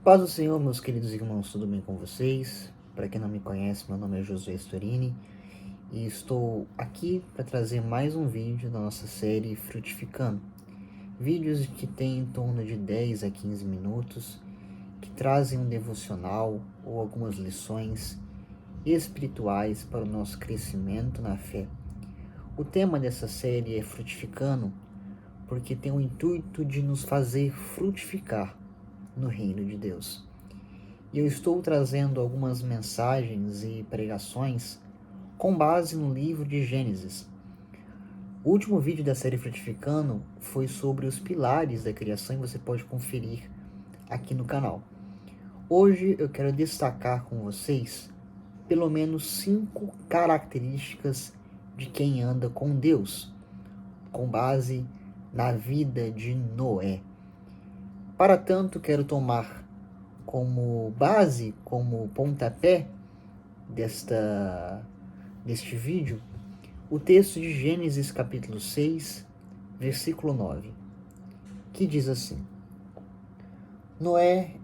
Paz do Senhor, meus queridos irmãos, tudo bem com vocês? Para quem não me conhece, meu nome é Josué Storini e estou aqui para trazer mais um vídeo da nossa série Frutificando. Vídeos que têm em torno de 10 a 15 minutos, que trazem um devocional ou algumas lições espirituais para o nosso crescimento na fé. O tema dessa série é Frutificando, porque tem o intuito de nos fazer frutificar no reino de Deus. E eu estou trazendo algumas mensagens e pregações com base no livro de Gênesis. O último vídeo da série Frutificando foi sobre os pilares da criação e você pode conferir aqui no canal. Hoje eu quero destacar com vocês pelo menos 5 características de quem anda com Deus, com base na vida de Noé. Para tanto, quero tomar como base, como pontapé deste vídeo, o texto de Gênesis capítulo 6, versículo 9, que diz assim: Noé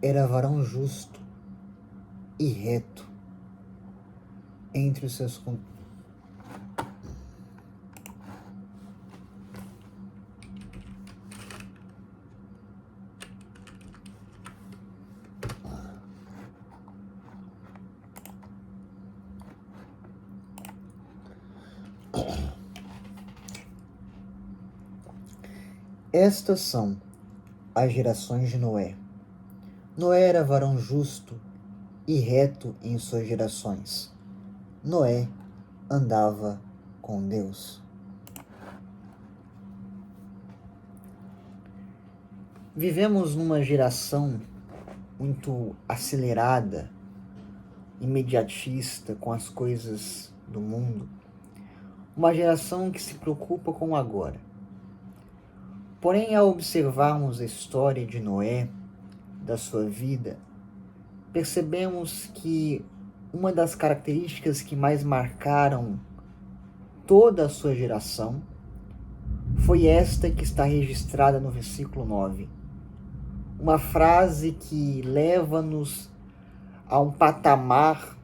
era varão justo e reto entre os seus Estas são as gerações de Noé. Noé era varão justo e reto em suas gerações. Noé andava com Deus. Vivemos numa geração muito acelerada, imediatista com as coisas do mundo. Uma geração que se preocupa com o agora. Porém, ao observarmos a história de Noé, da sua vida, percebemos que uma das características que mais marcaram toda a sua geração foi esta que está registrada no versículo 9. Uma frase que leva-nos a um patamar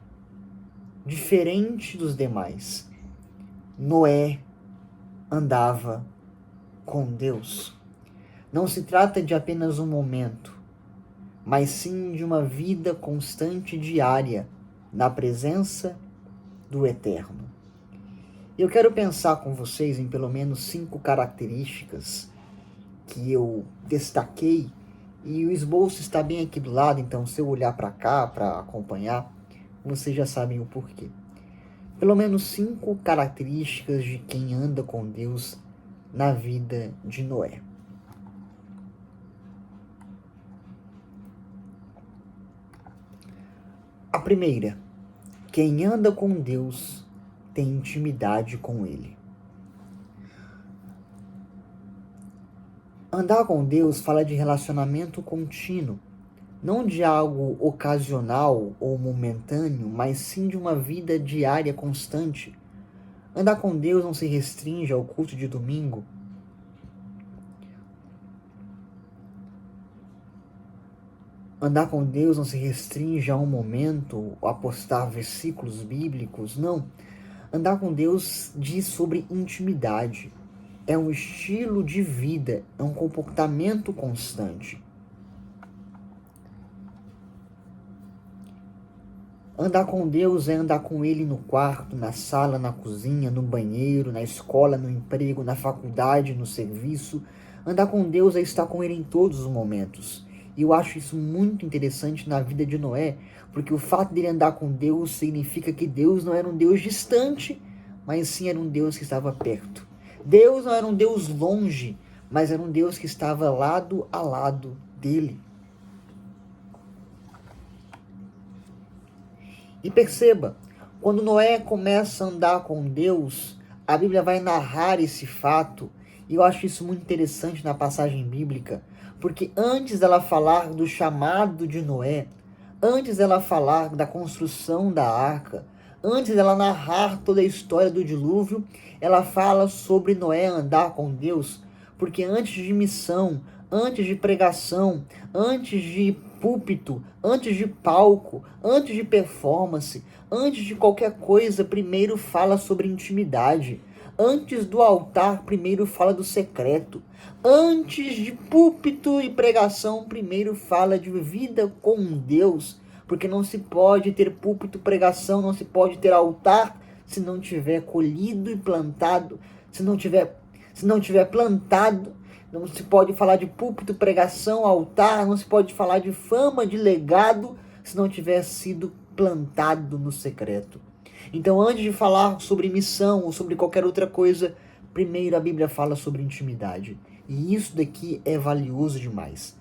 diferente dos demais. Noé andava com Deus. Não se trata de apenas um momento, mas sim de uma vida constante diária na presença do Eterno. Eu quero pensar com vocês em pelo menos 5 características que eu destaquei, e o esboço está bem aqui do lado, então se eu olhar para cá para acompanhar, vocês já sabem o porquê. Pelo menos 5 características de quem anda com Deus na vida de Noé. A primeira: quem anda com Deus tem intimidade com Ele. Andar com Deus fala de relacionamento contínuo, não de algo ocasional ou momentâneo, mas sim de uma vida diária constante. Andar com Deus não se restringe ao culto de domingo. Andar com Deus não se restringe a um momento, a postar versículos bíblicos, não. Andar com Deus diz sobre intimidade. É um estilo de vida, é um comportamento constante. Andar com Deus é andar com Ele no quarto, na sala, na cozinha, no banheiro, na escola, no emprego, na faculdade, no serviço. Andar com Deus é estar com Ele em todos os momentos. E eu acho isso muito interessante na vida de Noé, porque o fato dele andar com Deus significa que Deus não era um Deus distante, mas sim era um Deus que estava perto. Deus não era um Deus longe, mas era um Deus que estava lado a lado dele. E perceba, quando Noé começa a andar com Deus, a Bíblia vai narrar esse fato, e eu acho isso muito interessante na passagem bíblica, porque antes dela falar do chamado de Noé, antes dela falar da construção da arca, antes dela narrar toda a história do dilúvio, ela fala sobre Noé andar com Deus, porque antes de missão, antes de pregação, antes de púlpito, antes de palco, antes de performance, antes de qualquer coisa, primeiro fala sobre intimidade. Antes do altar, primeiro fala do secreto. Antes de púlpito e pregação, primeiro fala de vida com Deus. Porque não se pode ter púlpito, pregação, não se pode ter altar se não tiver colhido e plantado. Se não tiver plantado, não se pode falar de púlpito, pregação, altar, não se pode falar de fama, de legado, se não tiver sido plantado no secreto. Então, antes de falar sobre missão ou sobre qualquer outra coisa, primeiro a Bíblia fala sobre intimidade. E isso daqui é valioso demais.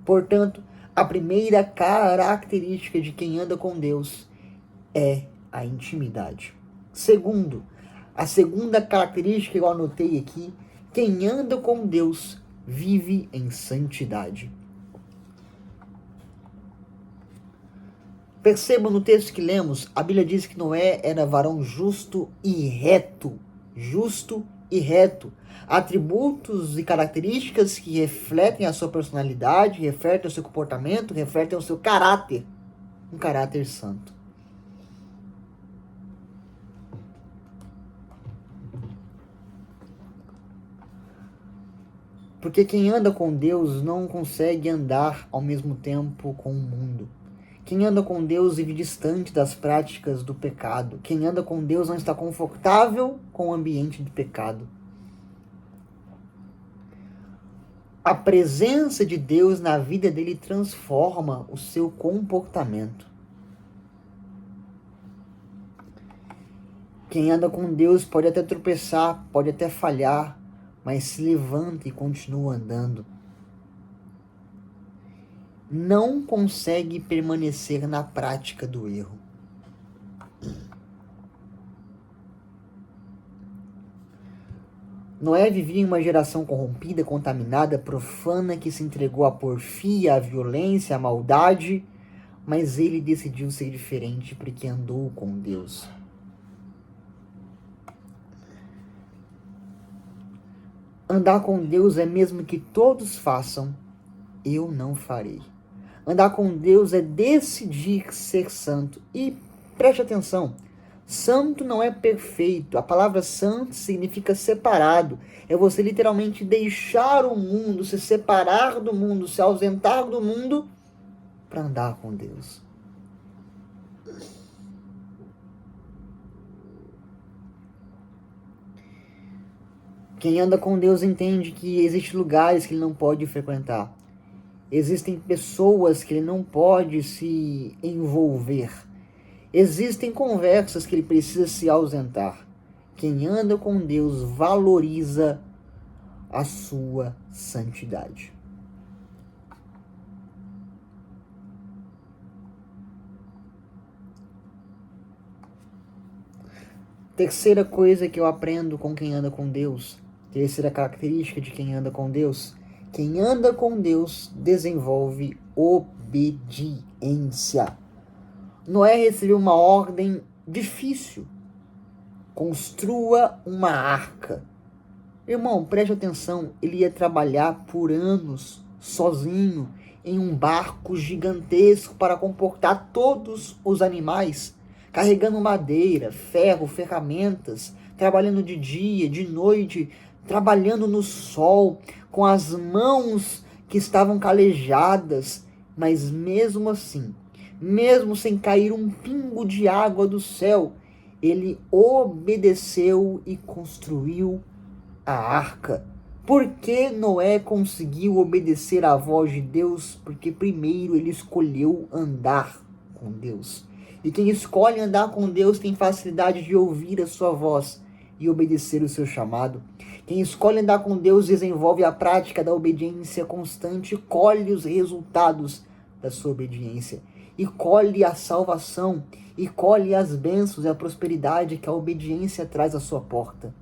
Portanto, a primeira característica de quem anda com Deus é a intimidade. Segundo, a segunda característica que eu anotei aqui, quem anda com Deus vive em santidade. Perceba no texto que lemos, a Bíblia diz que Noé era varão justo e reto. Justo e reto. Atributos e características que refletem a sua personalidade, refletem o seu comportamento, refletem o seu caráter. Um caráter santo. Porque quem anda com Deus não consegue andar ao mesmo tempo com o mundo. Quem anda com Deus vive distante das práticas do pecado. Quem anda com Deus não está confortável com o ambiente de pecado. A presença de Deus na vida dele transforma o seu comportamento. Quem anda com Deus pode até tropeçar, pode até falhar, mas se levanta e continua andando. Não consegue permanecer na prática do erro. Noé vivia em uma geração corrompida, contaminada, profana, que se entregou à porfia, à violência, à maldade, mas ele decidiu ser diferente porque andou com Deus. Andar com Deus é mesmo que todos façam, eu não farei. Andar com Deus é decidir ser santo. E preste atenção, santo não é perfeito. A palavra santo significa separado. É você literalmente deixar o mundo, se separar do mundo, se ausentar do mundo para andar com Deus. Quem anda com Deus entende que existem lugares que ele não pode frequentar. Existem pessoas que ele não pode se envolver. Existem conversas que ele precisa se ausentar. Quem anda com Deus valoriza a sua santidade. Terceira coisa que eu aprendo com quem anda com Deus, terceira característica de quem anda com Deus, quem anda com Deus desenvolve obediência. Noé recebeu uma ordem difícil. Construa uma arca. Irmão, preste atenção, ele ia trabalhar por anos sozinho em um barco gigantesco para comportar todos os animais, carregando madeira, ferro, ferramentas, trabalhando de dia, de noite, trabalhando no sol, com as mãos que estavam calejadas, mas mesmo assim, mesmo sem cair um pingo de água do céu, ele obedeceu e construiu a arca. Por que Noé conseguiu obedecer à voz de Deus? Porque primeiro ele escolheu andar com Deus. E quem escolhe andar com Deus tem facilidade de ouvir a sua voz e obedecer o seu chamado. Quem escolhe andar com Deus desenvolve a prática da obediência constante e colhe os resultados da sua obediência. E colhe a salvação, e colhe as bênçãos e a prosperidade que a obediência traz à sua porta.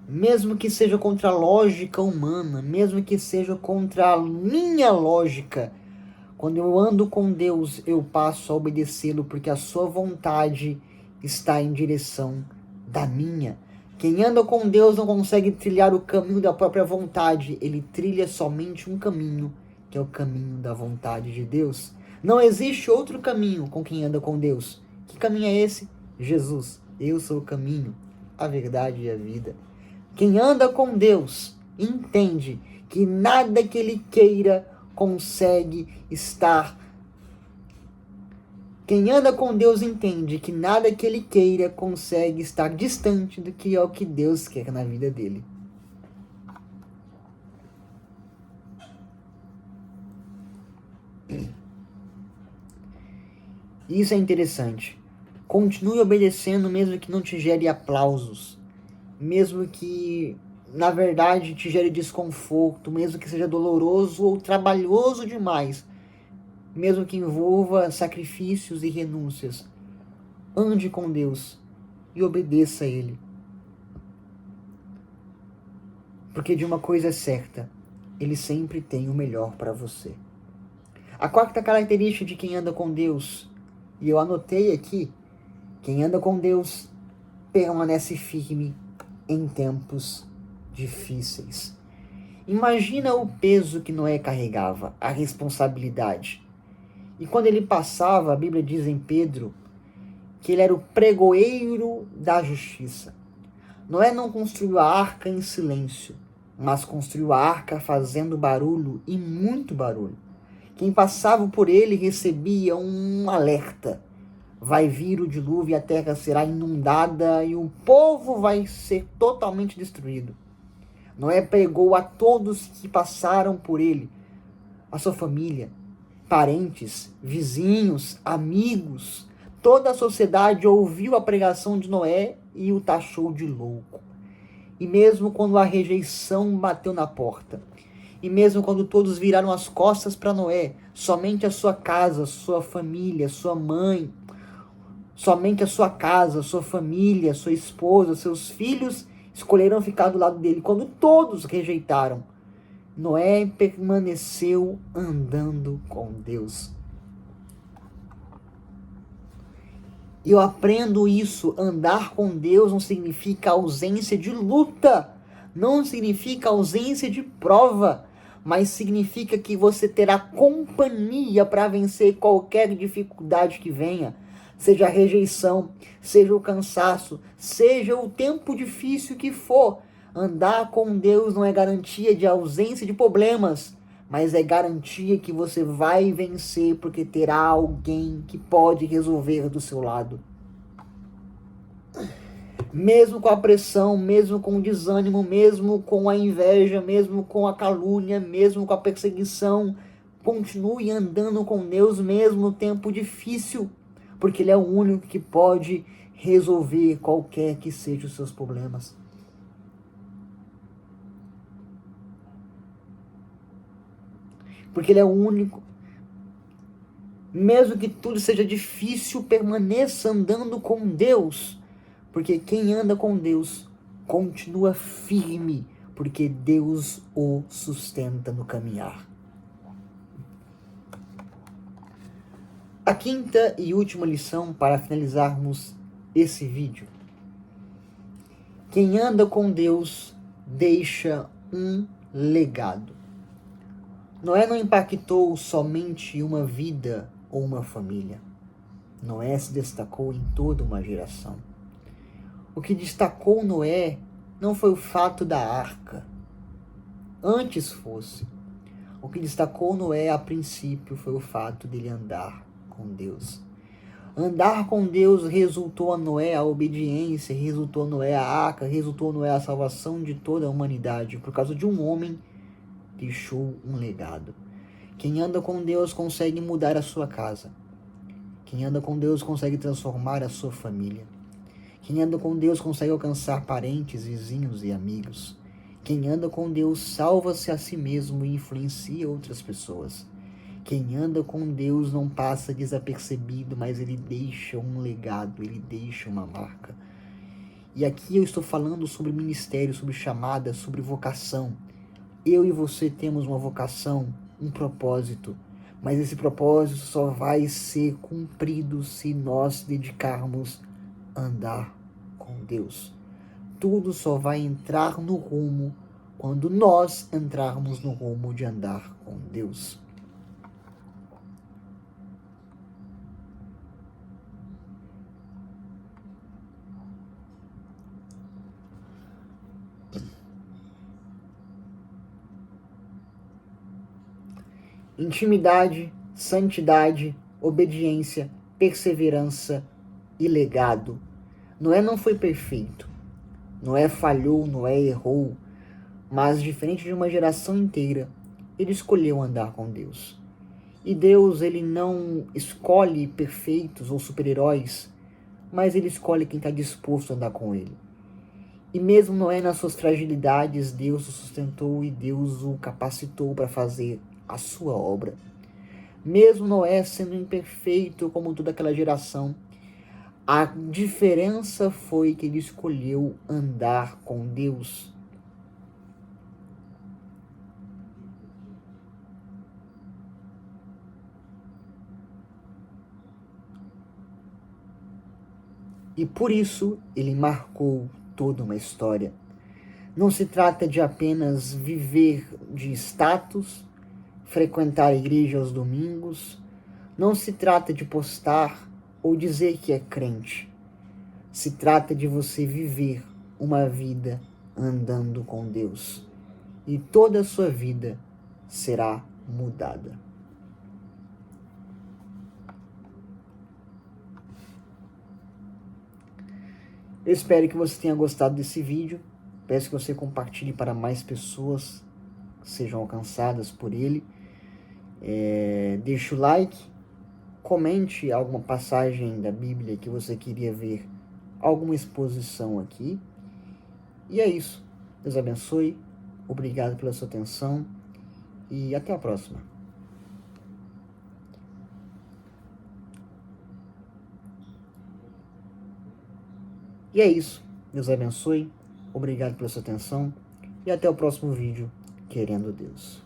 Mesmo que seja contra a lógica humana, mesmo que seja contra a minha lógica, quando eu ando com Deus, eu passo a obedecê-lo, porque a sua vontade está em direção da minha. Quem anda com Deus não consegue trilhar o caminho da própria vontade. Ele trilha somente um caminho, que é o caminho da vontade de Deus. Não existe outro caminho com quem anda com Deus. Que caminho é esse? Jesus. Eu sou o caminho, a verdade e a vida. Quem anda com Deus entende que nada que ele queira consegue estar. Quem anda com Deus entende que nada que ele queira consegue estar distante do que é o que Deus quer na vida dele. Isso é interessante. Continue obedecendo mesmo que não te gere aplausos, mesmo que na verdade te gere desconforto, mesmo que seja doloroso ou trabalhoso demais, mesmo que envolva sacrifícios e renúncias. Ande com Deus e obedeça a Ele. Porque de uma coisa é certa, Ele sempre tem o melhor para você. A quarta característica de quem anda com Deus, e eu anotei aqui, quem anda com Deus permanece firme em tempos difíceis. Imagina o peso que Noé carregava, a responsabilidade. E quando ele passava, a Bíblia diz em Pedro, que ele era o pregoeiro da justiça. Noé não construiu a arca em silêncio, mas construiu a arca fazendo barulho, e muito barulho. Quem passava por ele recebia um alerta. Vai vir o dilúvio e a terra será inundada e o povo vai ser totalmente destruído. Noé pregou a todos que passaram por ele, a sua família, parentes, vizinhos, amigos. Toda a sociedade ouviu a pregação de Noé e o taxou de louco. E mesmo quando a rejeição bateu na porta, e mesmo quando todos viraram as costas para Noé, somente a sua casa, sua família, sua mãe, somente a sua casa, sua família, sua esposa, seus filhos escolheram ficar do lado dele. Quando todos rejeitaram, Noé permaneceu andando com Deus. Eu aprendo isso. Andar com Deus não significa ausência de luta, não significa ausência de prova, mas significa que você terá companhia para vencer qualquer dificuldade que venha. Seja a rejeição, seja o cansaço, seja o tempo difícil que for. Andar com Deus não é garantia de ausência de problemas, mas é garantia que você vai vencer porque terá alguém que pode resolver do seu lado. Mesmo com a pressão, mesmo com o desânimo, mesmo com a inveja, mesmo com a calúnia, mesmo com a perseguição, continue andando com Deus mesmo no tempo difícil, porque Ele é o único que pode resolver qualquer que sejam os seus problemas. Porque Ele é o único. Mesmo que tudo seja difícil, permaneça andando com Deus. Porque quem anda com Deus continua firme, porque Deus o sustenta no caminhar. A quinta e última lição para finalizarmos esse vídeo. Quem anda com Deus deixa um legado. Noé não impactou somente uma vida ou uma família. Noé se destacou em toda uma geração. O que destacou Noé não foi o fato da arca. Antes fosse. O que destacou Noé a princípio foi o fato dele andar com Deus. Andar com Deus resultou a Noé a obediência, resultou a Noé a arca, resultou a Noé a salvação de toda a humanidade. Por causa de um homem, deixou um legado. Quem anda com Deus consegue mudar a sua casa. Quem anda com Deus consegue transformar a sua família. Quem anda com Deus consegue alcançar parentes, vizinhos e amigos. Quem anda com Deus salva-se a si mesmo e influencia outras pessoas. Quem anda com Deus não passa desapercebido, mas ele deixa um legado, ele deixa uma marca. E aqui eu estou falando sobre ministério, sobre chamada, sobre vocação. Eu e você temos uma vocação, um propósito, mas esse propósito só vai ser cumprido se nós dedicarmos a andar com Deus. tudo só vai entrar no rumo quando nós entrarmos no rumo de andar com Deus. Intimidade, santidade, obediência, perseverança e legado. Noé não foi perfeito. Noé falhou, Noé errou, mas diferente de uma geração inteira, ele escolheu andar com Deus. E Deus, ele não escolhe perfeitos ou super-heróis, mas ele escolhe quem está disposto a andar com ele. E mesmo Noé nas suas fragilidades, Deus o sustentou e Deus o capacitou para fazer a sua obra. Mesmo Noé sendo imperfeito como toda aquela geração, a diferença foi que ele escolheu andar com Deus. E por isso ele marcou toda uma história. Não se trata de apenas viver de status, frequentar a igreja aos domingos. Não se trata de postar ou dizer que é crente. Se trata de você viver uma vida andando com Deus. E toda a sua vida será mudada. Eu espero que você tenha gostado desse vídeo. Peço que você compartilhe para mais pessoas que sejam alcançadas por ele. Deixe o like, comente alguma passagem da Bíblia que você queria ver alguma exposição aqui. E é isso. Deus abençoe. Obrigado pela sua atenção e até a próxima. E é isso. Deus abençoe. Obrigado pela sua atenção e até o próximo vídeo, querendo Deus.